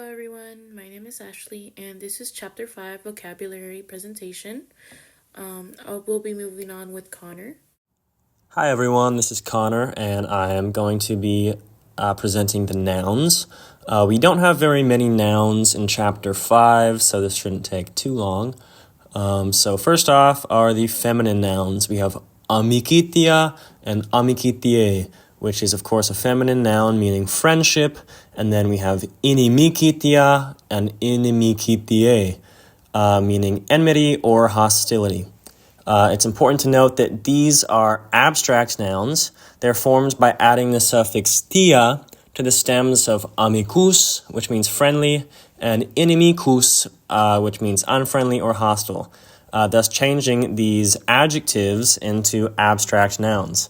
everyone, my name is Ashley, and this is Chapter 5 Vocabulary Presentation. We'll be moving on with Connor. Hi everyone, this is Connor, and I am going to be presenting the nouns. We don't have very many nouns in Chapter 5, so this shouldn't take too long. So first off are the feminine nouns. We have amikitia and amikitiae, which is of course a feminine noun meaning friendship, and then we have inimikitia and inimikitiae, meaning enmity or hostility. It's important to note that these are abstract nouns. They're formed by adding the suffix tia to the stems of amicus, which means friendly, and inimicus, which means unfriendly or hostile, thus changing these adjectives into abstract nouns.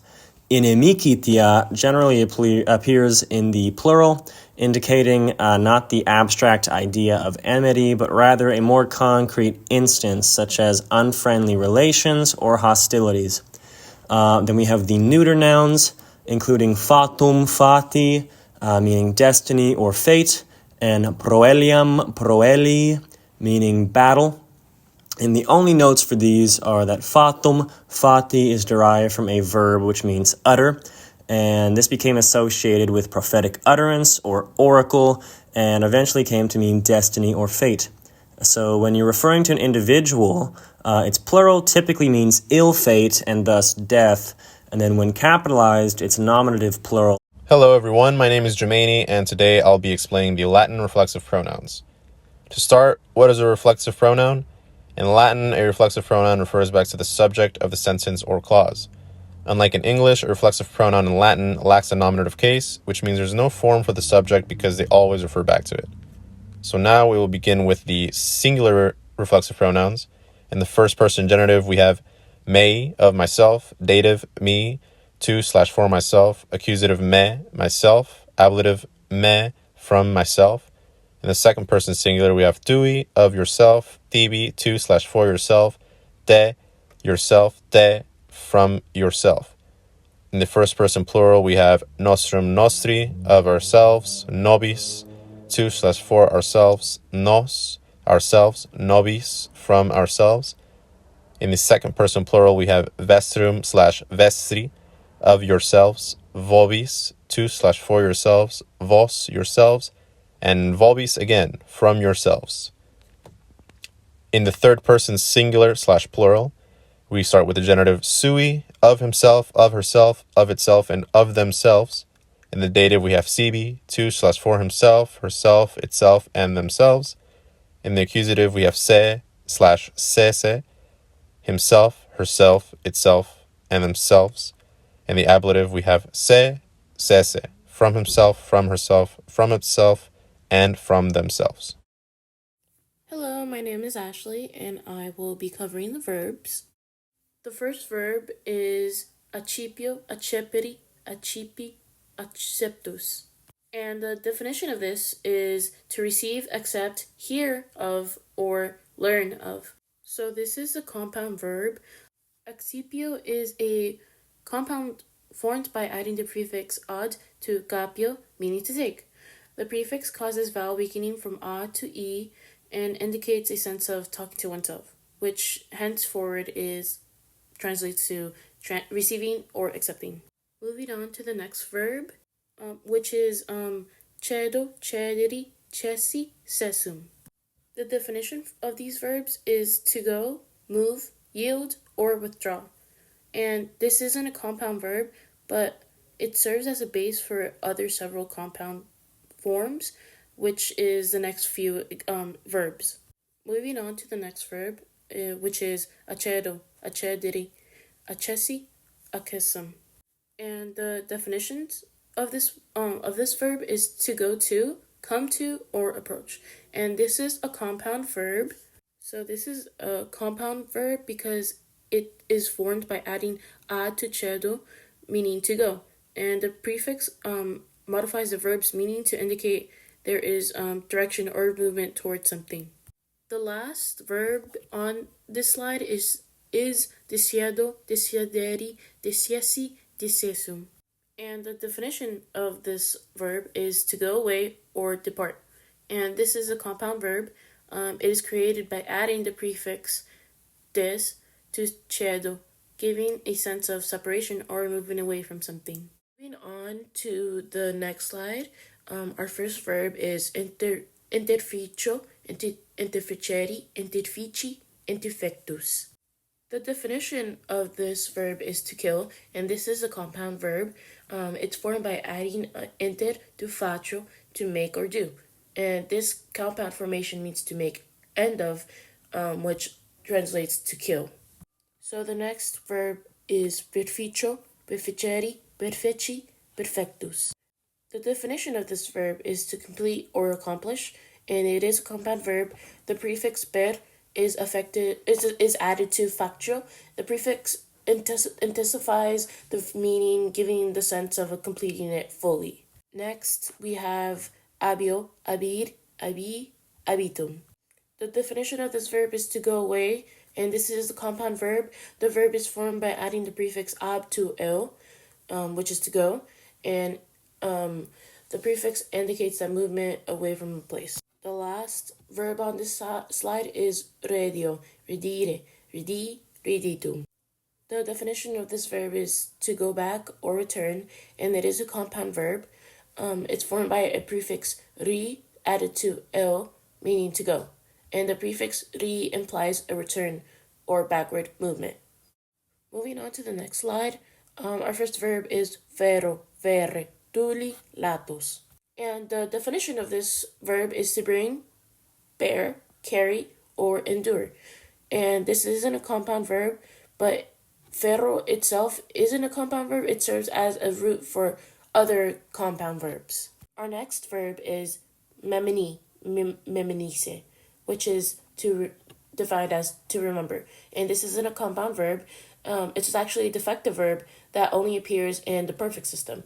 Inimicitia generally appears in the plural, indicating not the abstract idea of enmity, but rather a more concrete instance, such as unfriendly relations or hostilities. Then we have the neuter nouns, including fatum, fati, meaning destiny or fate, and proelium, proeli, meaning battle. And the only notes for these are that fatum, fati is derived from a verb which means utter, and this became associated with prophetic utterance or oracle, and eventually came to mean destiny or fate. So when you're referring to an individual, its plural typically means ill fate and thus death, and then when capitalized, it's nominative plural. Hello everyone, my name is Jermaine, and today I'll be explaining the Latin reflexive pronouns. To start, what is a reflexive pronoun? In Latin, a reflexive pronoun refers back to the subject of the sentence or clause. Unlike in English, a reflexive pronoun in Latin lacks a nominative case, which means there's no form for the subject because they always refer back to it. So now we will begin with the singular reflexive pronouns. In the first person genitive, we have me, of myself, dative, me, to/for myself, accusative me, myself, ablative me, from myself. In the second person singular, we have tui, of yourself, tibi, to/for yourself, te, yourself, te, from yourself. In the first person plural, we have nostrum, nostri, of ourselves, nobis, to/for ourselves, nos, ourselves, nobis, from ourselves. In the second person plural, we have vestrum/vestri, of yourselves, vobis, to/for yourselves, vos, yourselves, and vobis again, from yourselves. In the third person singular/plural, we start with the genitive sui, of himself, of herself, of itself, and of themselves. In the dative, we have sibi, to/for himself, herself, itself, and themselves. In the accusative, we have se/sese, himself, herself, itself, and themselves. In the ablative, we have sese, from himself, from herself, from itself, and from themselves. Hello, my name is Ashley, and I will be covering the verbs. The first verb is accipio, accepiri, accipi, acceptus. And the definition of this is to receive, accept, hear of, or learn of. So this is a compound verb. Accipio is a compound formed by adding the prefix ad to capio, meaning to take. The prefix causes vowel weakening from a to e and indicates a sense of talking to oneself, which henceforward translates to receiving or accepting. Moving on to the next verb, which is cedo, cedere, cessi, cessum. The definition of these verbs is to go, move, yield, or withdraw. And this isn't a compound verb, but it serves as a base for other several compound forms, which is the next few verbs. Moving on to the next verb, which is acedo, accedere, accessi, accessum. And the definitions of this verb is to go to, come to, or approach. And this is a compound verb. So this is a compound verb because it is formed by adding ad to cedo, meaning to go. And the prefix modifies the verb's meaning to indicate there is direction or movement towards something. The last verb on this slide is desiedo, desiederi, desiesi, desesum. And the definition of this verb is to go away or depart. And this is a compound verb. It is created by adding the prefix des to cedo, giving a sense of separation or moving away from something. Moving on to the next slide, our first verb is interficio, interficere, interfici, interfectus. The definition of this verb is to kill, and this is a compound verb. It's formed by adding inter to faccio, to make or do. And this compound formation means to make end of, which translates to kill. So the next verb is perficio, perficere, perfici, perfectus. The definition of this verb is to complete or accomplish, and it is a compound verb. The prefix per is added to faccio. The prefix intensifies the meaning, giving the sense of completing it fully. Next, we have abio, abir, abi, abitum. The definition of this verb is to go away, and this is the compound verb. The verb is formed by adding the prefix ab to el, which is to go, and the prefix indicates that movement away from a place. The last verb on this slide is redio, redire, redi, reditum. The definition of this verb is to go back or return, and it is a compound verb. It's formed by a prefix re added to el, meaning to go, and the prefix re implies a return or backward movement. Moving on to the next slide, our first verb is vero, verre, tuli, latos. And the definition of this verb is to bring, bear, carry, or endure. And this isn't a compound verb, but ferro itself isn't a compound verb. It serves as a root for other compound verbs. Our next verb is memini, meminise, which is defined as to remember. And this isn't a compound verb. It's actually a defective verb that only appears in the perfect system.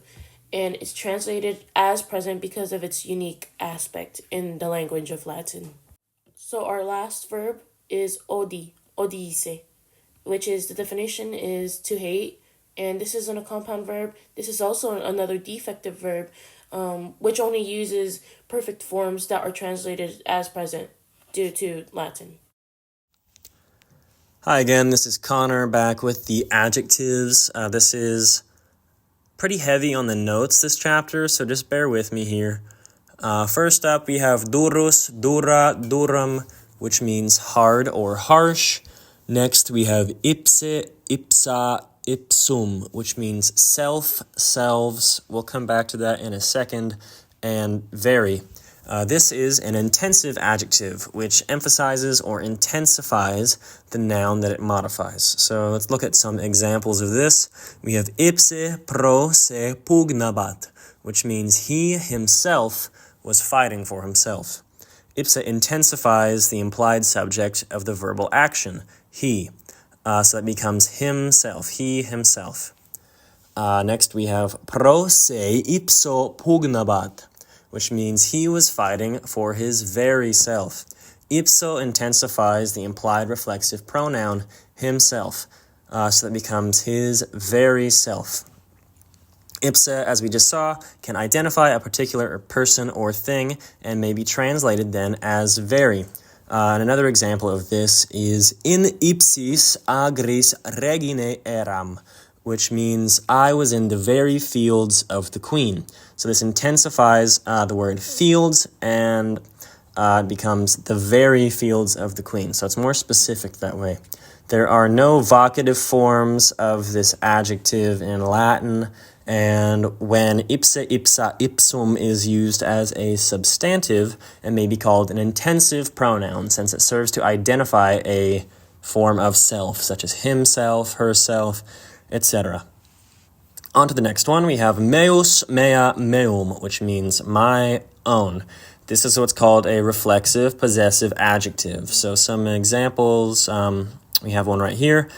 And it's translated as present because of its unique aspect in the language of Latin. So our last verb is odi, odiise, which is the definition is to hate, and this isn't a compound verb. This is also another defective verb, which only uses perfect forms that are translated as present due to Latin. Hi again, this is Connor back with the adjectives. This is pretty heavy on the notes this chapter, so just bear with me here. First up, we have durus, dura, durum, which means hard or harsh. Next, we have ipse, ipsa, ipsum, which means self, selves. We'll come back to that in a second. And very. This is an intensive adjective, which emphasizes or intensifies the noun that it modifies. So let's look at some examples of this. We have ipse pro se pugnabat, which means he himself was fighting for himself. Ipse intensifies the implied subject of the verbal action, he. So it becomes himself, he himself. Next we have pro se ipso pugnabat, which means he was fighting for his very self. Ipso intensifies the implied reflexive pronoun himself, so that becomes his very self. Ipse, as we just saw, can identify a particular person or thing and may be translated then as very. And another example of this is in ipsis agris regine eram, which means I was in the very fields of the queen. So this intensifies the word fields and becomes the very fields of the queen. So it's more specific that way. There are no vocative forms of this adjective in Latin, and when ipse, ipsa, ipsum is used as a substantive, it may be called an intensive pronoun since it serves to identify a form of self, such as himself, herself, etc. On to the next one, we have meus, mea, meum, which means my own. This is what's called a reflexive possessive adjective. So some examples, we have one right here.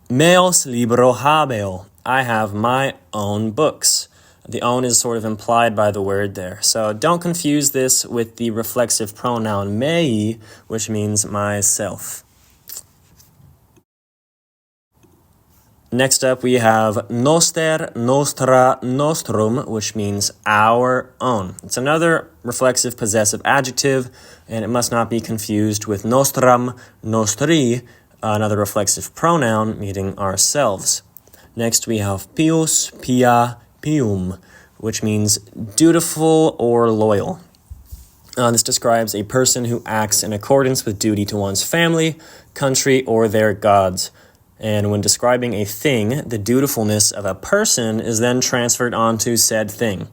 Meos libro habeo, I have my own books. The own is sort of implied by the word there. So don't confuse this with the reflexive pronoun mei, which means myself. Next up, we have noster, nostra, nostrum, which means our own. It's another reflexive possessive adjective, and it must not be confused with nostram, nostri, another reflexive pronoun meaning ourselves. Next, we have pius, pia, pium, which means dutiful or loyal. This describes a person who acts in accordance with duty to one's family, country, or their gods. And when describing a thing, the dutifulness of a person is then transferred onto said thing.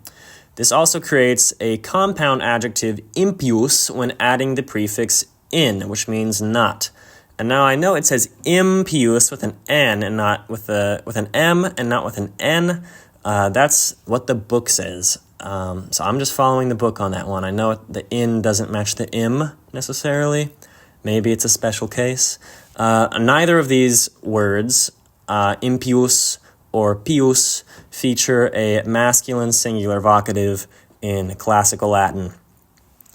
This also creates a compound adjective impius when adding the prefix in, which means not. And now I know it says impius with an N and not with an M and not with an N. That's what the book says. So I'm just following the book on that one. I know the in doesn't match the im necessarily. Maybe it's a special case. Neither of these words, impius or pius, feature a masculine singular vocative in classical Latin.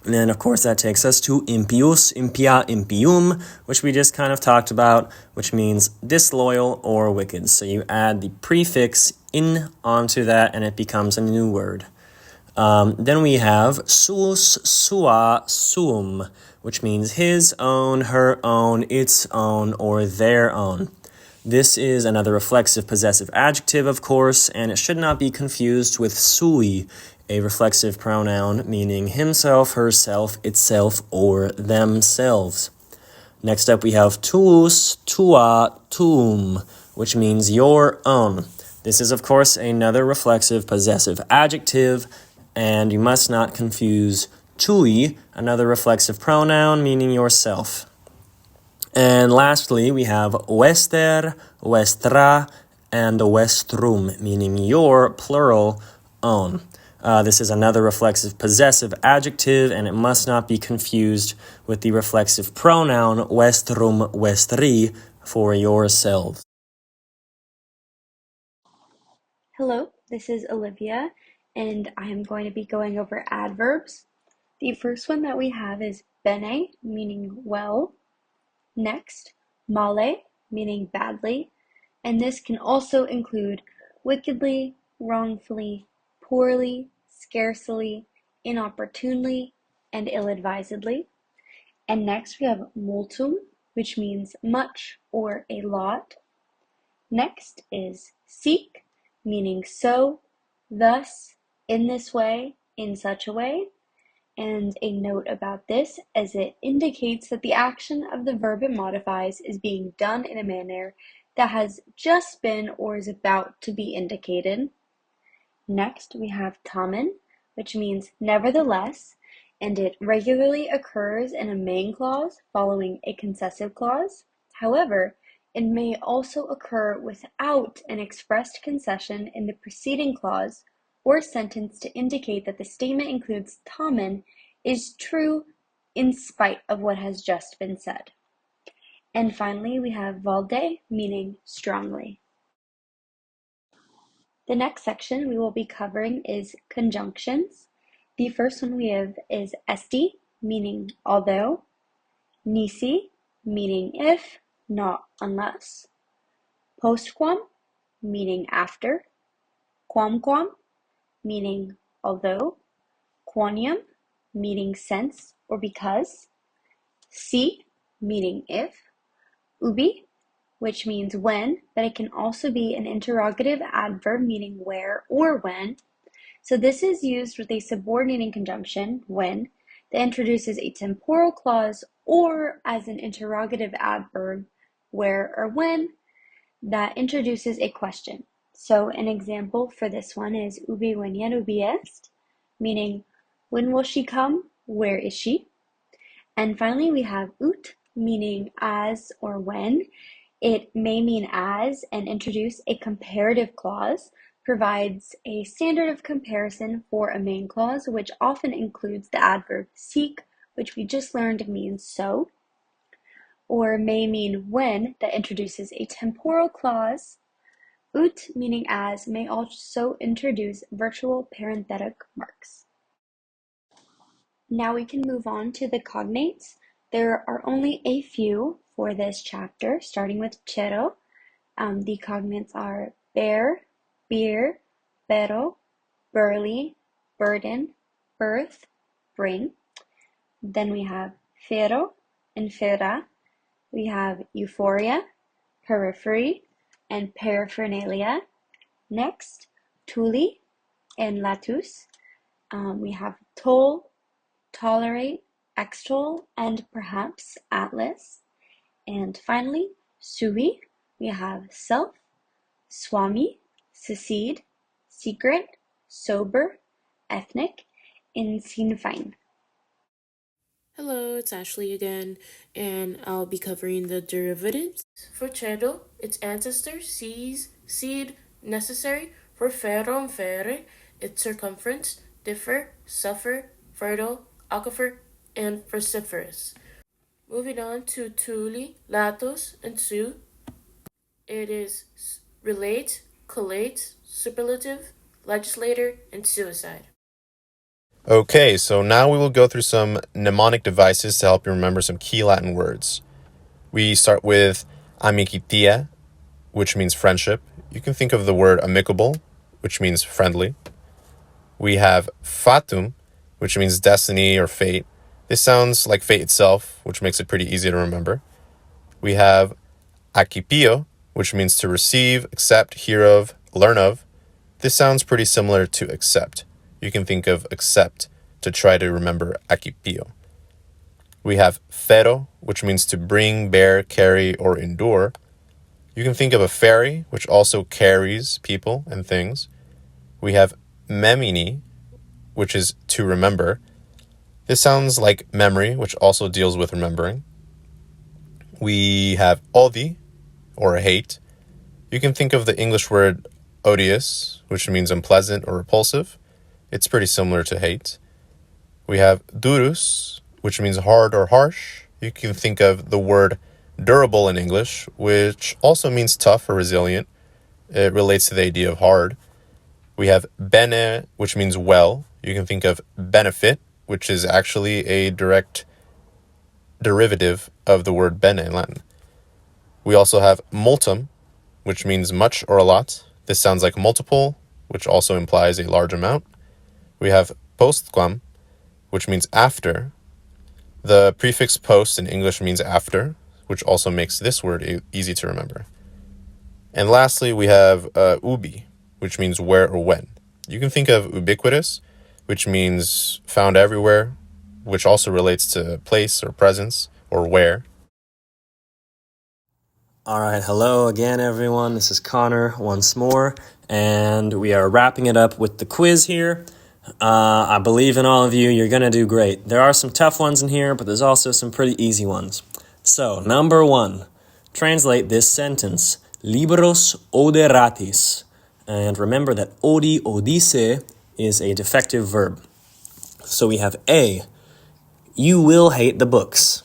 And then, of course, that takes us to impius, impia, impium, which we just kind of talked about, which means disloyal or wicked. So you add the prefix in onto that, and it becomes a new word. Then we have sus, sua, suum, which means his own, her own, its own, or their own. This is another reflexive possessive adjective, of course, and it should not be confused with sui, a reflexive pronoun meaning himself, herself, itself, or themselves. Next up, we have tuus, tua, tuum, which means your own. This is, of course, another reflexive possessive adjective, and you must not confuse tui, another reflexive pronoun meaning yourself. And lastly, we have wester, westra, and westrum, meaning your, plural, own. This is another reflexive possessive adjective, and it must not be confused with the reflexive pronoun westrum, westri, for yourselves. Hello, this is Olivia, and I am going to be going over adverbs. The first one that we have is bene, meaning well. Next, male, meaning badly, and this can also include wickedly, wrongfully, poorly, scarcely, inopportunely, and ill-advisedly. And next we have multum, which means much or a lot. Next is sic, meaning so, thus, in this way, in such a way. And a note about this, as it indicates that the action of the verb it modifies is being done in a manner that has just been or is about to be indicated. Next, we have tamen, which means nevertheless, and it regularly occurs in a main clause following a concessive clause. However, it may also occur without an expressed concession in the preceding clause or sentence to indicate that the statement includes tamen is true in spite of what has just been said. And finally, we have valde, meaning strongly. The next section we will be covering is conjunctions. The first one we have is esti, meaning although, nisi, meaning if, not unless, postquam, meaning after, quamquam, meaning although, quoniam, meaning since or because, si, meaning if, ubi, which means when, but it can also be an interrogative adverb meaning where or when. So this is used with a subordinating conjunction, when, that introduces a temporal clause, or as an interrogative adverb, where or when, that introduces a question. So an example for this one is ubi venian ubi est, meaning when will she come, where is she? And finally we have ut, meaning as or when. It may mean as and introduce a comparative clause, provides a standard of comparison for a main clause, which often includes the adverb sic, which we just learned means so, or may mean when, that introduces a temporal clause. Ut, meaning as, may also introduce virtual parenthetic marks. Now we can move on to the cognates. There are only a few for this chapter, starting with cero, The cognates are bear, beer, pero, burly, burden, birth, bring. Then we have fero and fera. We have euphoria, periphery, and paraphernalia. Next, tuli and latus. We have toll, tolerate, extol, and perhaps atlas. And finally, sui, we have self, swami, secede, secret, sober, ethnic, and sine fine. Hello, it's Ashley again, and I'll be covering the derivatives. For cedo, its ancestor, seed, necessary. For ferro and ferre, its circumference, differ, suffer, fertile, aquifer, and vociferous. Moving on to tuli, latos, and su, it is relate, collate, superlative, legislator, and suicide. Okay, so now we will go through some mnemonic devices to help you remember some key Latin words. We start with amicitia, which means friendship. You can think of the word amicable, which means friendly. We have fatum, which means destiny or fate. This sounds like fate itself, which makes it pretty easy to remember. We have acipio, which means to receive, accept, hear of, learn of. This sounds pretty similar to accept. You can think of accept to try to remember acipio. We have fero, which means to bring, bear, carry, or endure. You can think of a ferry, which also carries people and things. We have memini, which is to remember. This sounds like memory, which also deals with remembering. We have odi, or hate. You can think of the English word odious, which means unpleasant or repulsive. It's pretty similar to hate. We have durus, which means hard or harsh. You can think of the word durable in English, which also means tough or resilient. It relates to the idea of hard. We have bene, which means well. You can think of benefit, which is actually a direct derivative of the word bene in Latin. We also have multum, which means much or a lot. This sounds like multiple, which also implies a large amount. We have postquam, which means after. The prefix post in English means after, which also makes this word easy to remember. And lastly, we have ubi, which means where or when. You can think of ubiquitous, which means found everywhere, which also relates to place or presence or where. All right, hello again, everyone. This is Connor once more, and we are wrapping it up with the quiz here. I believe in all of you. You're going to do great. There are some tough ones in here, but there's also some pretty easy ones. So, number 1, translate this sentence. Libros oderatis. And remember that odi, odice is a defective verb. So we have A, you will hate the books.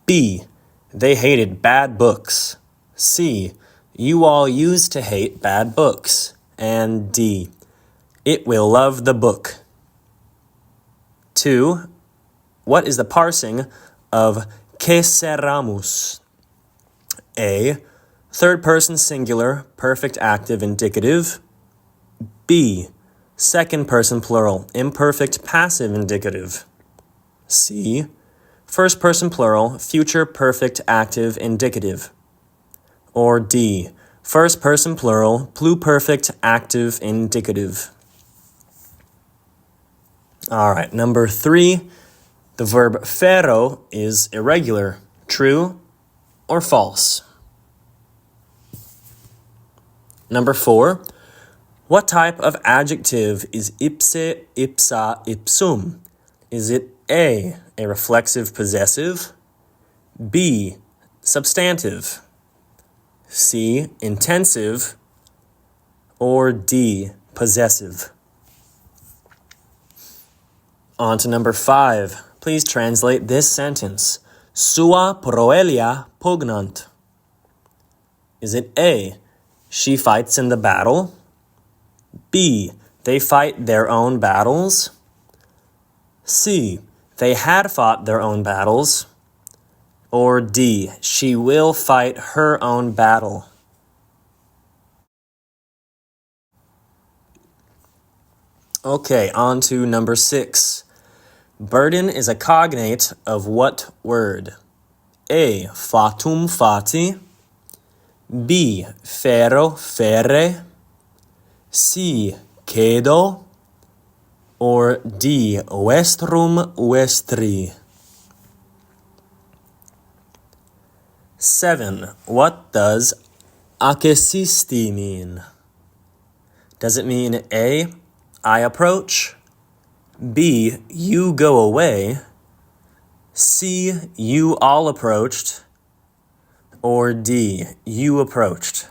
B, they hated bad books. C, you all used to hate bad books. And D, it will love the book. 2, what is the parsing of que seramus? A, third person singular, perfect active indicative. B, second person plural, imperfect passive indicative. C, first person plural, future perfect active indicative. Or D, first person plural, pluperfect active indicative. All right, number 3, the verb fero is irregular, true or false? Number 4, what type of adjective is ipse, ipsa, ipsum? Is it A, a reflexive possessive, B, substantive, C, intensive, or D, possessive? On to number 5. Please translate this sentence. Sua proelia pugnant. Is it A, she fights in the battle? B, they fight their own battles? C, they had fought their own battles? Or D, she will fight her own battle? Okay, on to number 6. Burden is a cognate of what word? A. Fatum fati. B. Ferro ferre. C. Cedo. Or D. Vestrum vestri. 7. What does accessisti mean? Does it mean A. I approach. B. You go away. C. You all approached. Or D. You approached.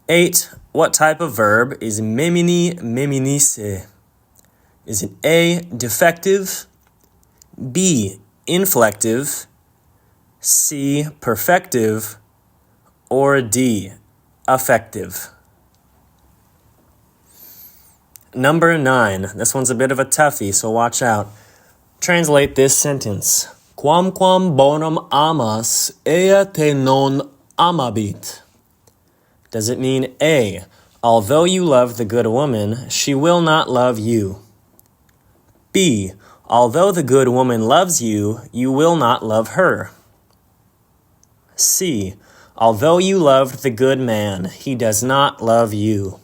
8. What type of verb is memini meminisse? Is it A. Defective. B. Inflective. C. Perfective. Or D. Affective. Number 9. This one's a bit of a toughie, so watch out. Translate this sentence. Quamquam bonum amas, ea te non amabit. Does it mean A. Although you love the good woman, she will not love you? B. Although the good woman loves you, you will not love her? C. Although you loved the good man, he does not love you?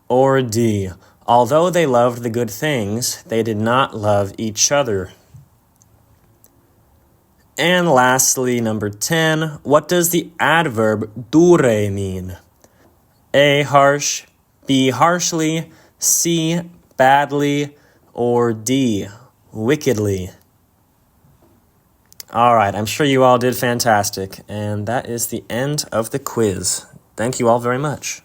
Or D. Although they loved the good things, they did not love each other? And lastly, number 10, what does the adverb dure mean? A. Harsh. B. Harshly. C. Badly. Or D. Wickedly. All right, I'm sure you all did fantastic, and that is the end of the quiz. Thank you all very much.